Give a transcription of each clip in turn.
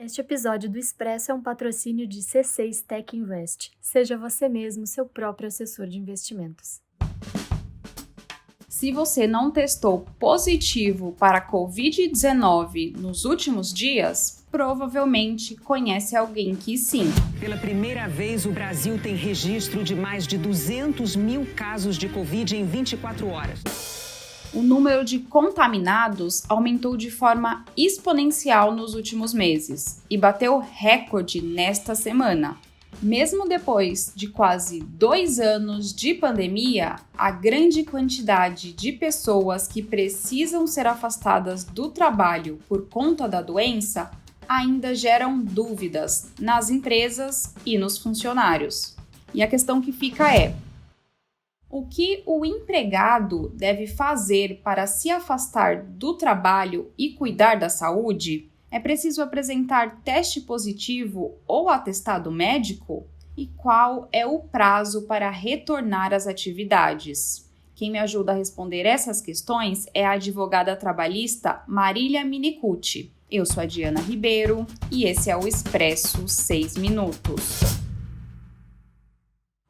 Este episódio do Expresso é um patrocínio de C6 Tech Invest. Seja você mesmo seu próprio assessor de investimentos. Se você não testou positivo para a Covid-19 nos últimos dias, provavelmente conhece alguém que sim. Pela primeira vez, o Brasil tem registro de mais de 200 mil casos de Covid em 24 horas. O número de contaminados aumentou de forma exponencial nos últimos meses e bateu recorde nesta semana. Mesmo depois de quase 2 anos de pandemia, a grande quantidade de pessoas que precisam ser afastadas do trabalho por conta da doença ainda geram dúvidas nas empresas e nos funcionários. E a questão que fica é: o que o empregado deve fazer para se afastar do trabalho e cuidar da saúde? É preciso apresentar teste positivo ou atestado médico? E qual é o prazo para retornar às atividades? Quem me ajuda a responder essas questões é a advogada trabalhista Marília Minicucci. Eu sou a Diana Ribeiro e esse é o Expresso 6 Minutos.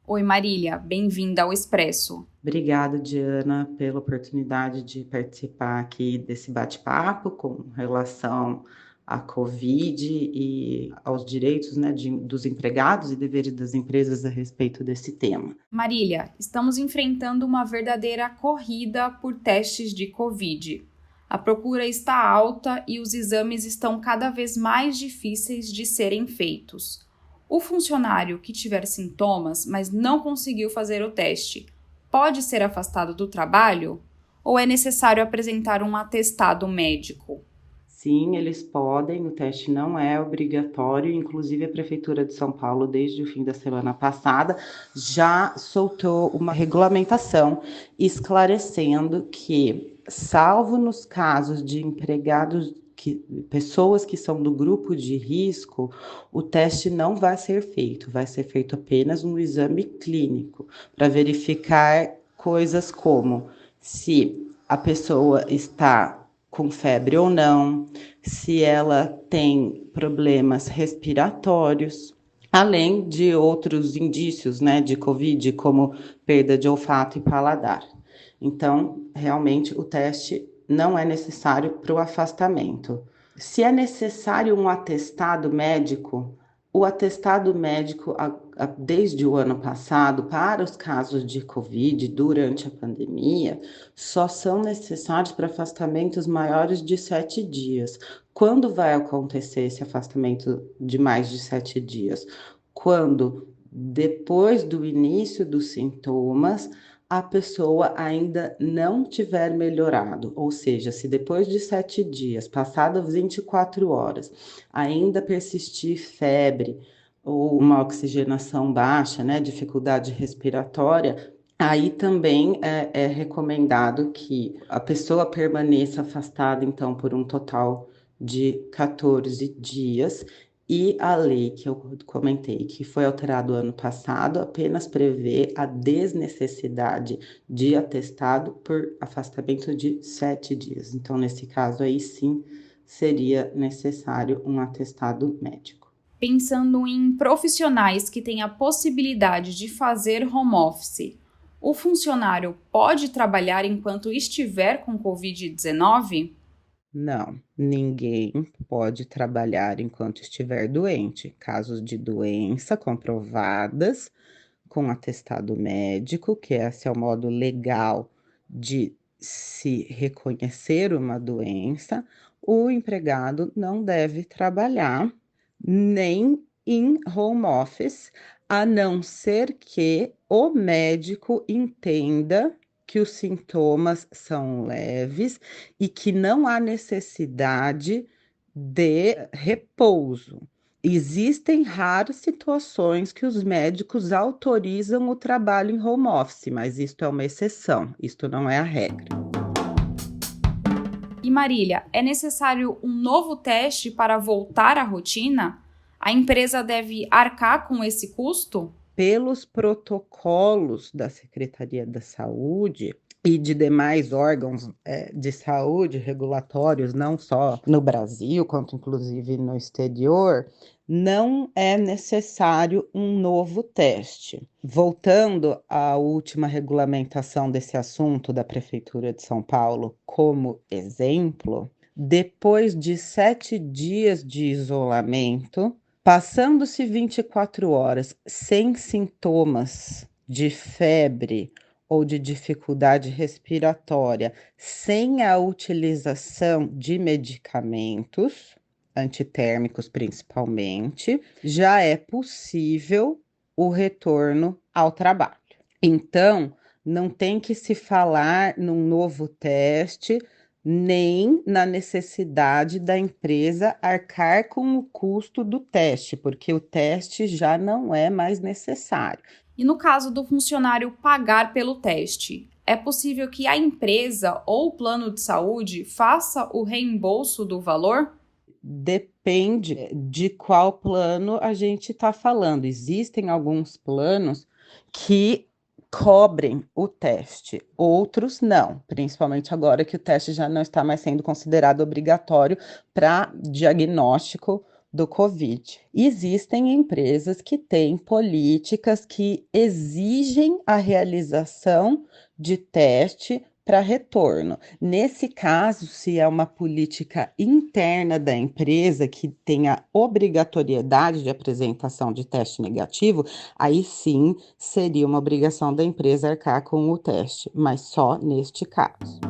Oi Marília, bem-vinda ao Expresso. Obrigada, Diana, pela oportunidade de participar aqui desse bate-papo com relação à Covid e aos direitos, dos empregados e deveres das empresas a respeito desse tema. Marília, estamos enfrentando uma verdadeira corrida por testes de Covid. A procura está alta e os exames estão cada vez mais difíceis de serem feitos. O funcionário que tiver sintomas, mas não conseguiu fazer o teste, pode ser afastado do trabalho? Ou é necessário apresentar um atestado médico? Sim, eles podem, o teste não é obrigatório, inclusive a Prefeitura de São Paulo, desde o fim da semana passada, já soltou uma regulamentação esclarecendo que, salvo nos casos de empregados, pessoas que são do grupo de risco, o teste não vai ser feito apenas um exame clínico, para verificar coisas como se a pessoa está com febre ou não, se ela tem problemas respiratórios, além de outros indícios, de Covid, como perda de olfato e paladar. Então, realmente, o teste não é necessário para o afastamento. Se é necessário um atestado médico, o atestado médico, desde o ano passado, para os casos de Covid durante a pandemia, só são necessários para afastamentos maiores de 7 dias. Quando vai acontecer esse afastamento de mais de 7 dias? Quando, depois do início dos sintomas, a pessoa ainda não tiver melhorado, ou seja, se depois de 7 dias, passadas 24 horas, ainda persistir febre ou uma oxigenação baixa, dificuldade respiratória, aí também é recomendado que a pessoa permaneça afastada, então, por um total de 14 dias. E a lei que eu comentei, que foi alterada ano passado, apenas prevê a desnecessidade de atestado por afastamento de 7 dias. Então, nesse caso aí, sim, seria necessário um atestado médico. Pensando em profissionais que têm a possibilidade de fazer home office, o funcionário pode trabalhar enquanto estiver com Covid-19? Não, ninguém pode trabalhar enquanto estiver doente. Casos de doença comprovadas com atestado médico, que esse é o modo legal de se reconhecer uma doença, o empregado não deve trabalhar nem em home office, a não ser que o médico entenda que os sintomas são leves e que não há necessidade de repouso. Existem raras situações que os médicos autorizam o trabalho em home office, mas isto é uma exceção, isto não é a regra. E Marília, é necessário um novo teste para voltar à rotina? A empresa deve arcar com esse custo? Pelos protocolos da Secretaria da Saúde, e de demais órgãos de saúde regulatórios, não só no Brasil, quanto inclusive no exterior, não é necessário um novo teste. Voltando à última regulamentação desse assunto da Prefeitura de São Paulo como exemplo, depois de 7 dias de isolamento, passando-se 24 horas sem sintomas de febre ou de dificuldade respiratória, sem a utilização de medicamentos, antitérmicos principalmente, já é possível o retorno ao trabalho. Então, não tem que se falar num novo teste, nem na necessidade da empresa arcar com o custo do teste, porque o teste já não é mais necessário. E no caso do funcionário pagar pelo teste, é possível que a empresa ou o plano de saúde faça o reembolso do valor? Depende de qual plano a gente está falando. Existem alguns planos que cobrem o teste, outros não, principalmente agora que o teste já não está mais sendo considerado obrigatório para diagnóstico do Covid. Existem empresas que têm políticas que exigem a realização de teste para retorno. Nesse caso, se é uma política interna da empresa que tem a obrigatoriedade de apresentação de teste negativo, aí sim seria uma obrigação da empresa arcar com o teste, mas só neste caso.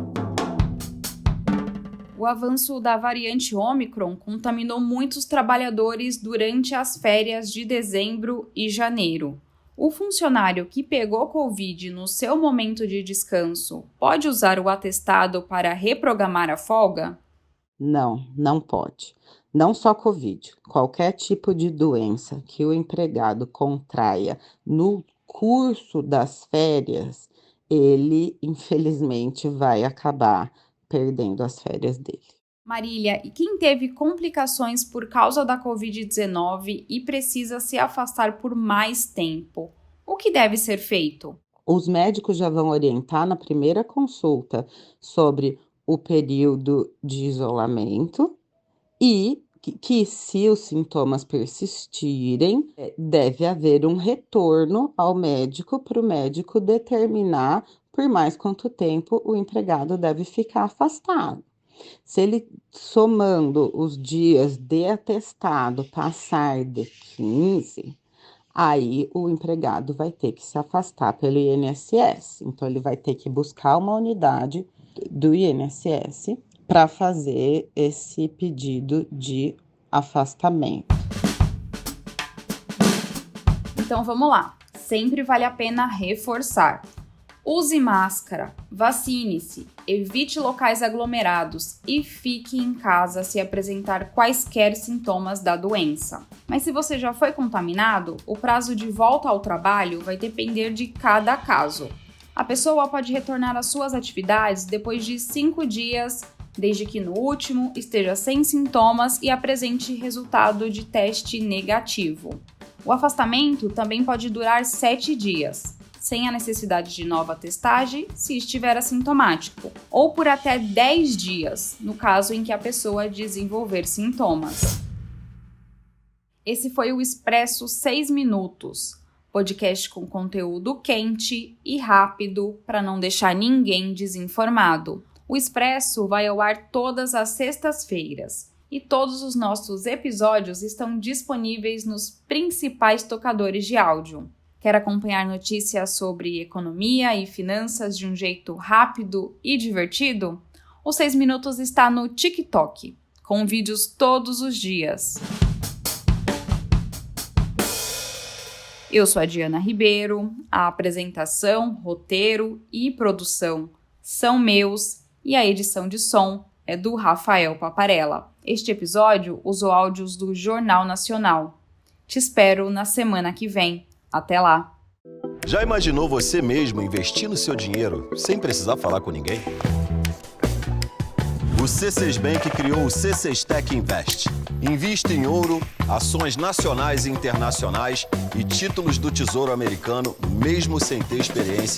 O avanço da variante Ômicron contaminou muitos trabalhadores durante as férias de dezembro e janeiro. O funcionário que pegou Covid no seu momento de descanso pode usar o atestado para reprogramar a folga? Não, não pode. Não só Covid, qualquer tipo de doença que o empregado contraia no curso das férias, ele infelizmente vai acabar perdendo as férias dele. Marília, e quem teve complicações por causa da Covid-19 e precisa se afastar por mais tempo, o que deve ser feito? Os médicos já vão orientar na primeira consulta sobre o período de isolamento e que se os sintomas persistirem, deve haver um retorno ao médico para o médico determinar por mais quanto tempo o empregado deve ficar afastado. Se ele, somando os dias de atestado, passar de 15, aí o empregado vai ter que se afastar pelo INSS. Então, ele vai ter que buscar uma unidade do INSS para fazer esse pedido de afastamento. Então, vamos lá. Sempre vale a pena reforçar. Use máscara, vacine-se, evite locais aglomerados e fique em casa se apresentar quaisquer sintomas da doença. Mas se você já foi contaminado, o prazo de volta ao trabalho vai depender de cada caso. A pessoa pode retornar às suas atividades depois de 5 dias, desde que no último esteja sem sintomas e apresente resultado de teste negativo. O afastamento também pode durar 7 dias. Sem a necessidade de nova testagem, se estiver assintomático, ou por até 10 dias, no caso em que a pessoa desenvolver sintomas. Esse foi o Expresso 6 Minutos, podcast com conteúdo quente e rápido para não deixar ninguém desinformado. O Expresso vai ao ar todas as sextas-feiras e todos os nossos episódios estão disponíveis nos principais tocadores de áudio. Quer acompanhar notícias sobre economia e finanças de um jeito rápido e divertido? O 6 Minutos está no TikTok, com vídeos todos os dias. Eu sou a Diana Ribeiro, a apresentação, roteiro e produção são meus e a edição de som é do Rafael Paparella. Este episódio usou áudios do Jornal Nacional. Te espero na semana que vem. Até lá! Já imaginou você mesmo investindo seu dinheiro sem precisar falar com ninguém? O C6 Bank criou o C6 Tech Invest. Invista em ouro, ações nacionais e internacionais e títulos do Tesouro Americano, mesmo sem ter experiência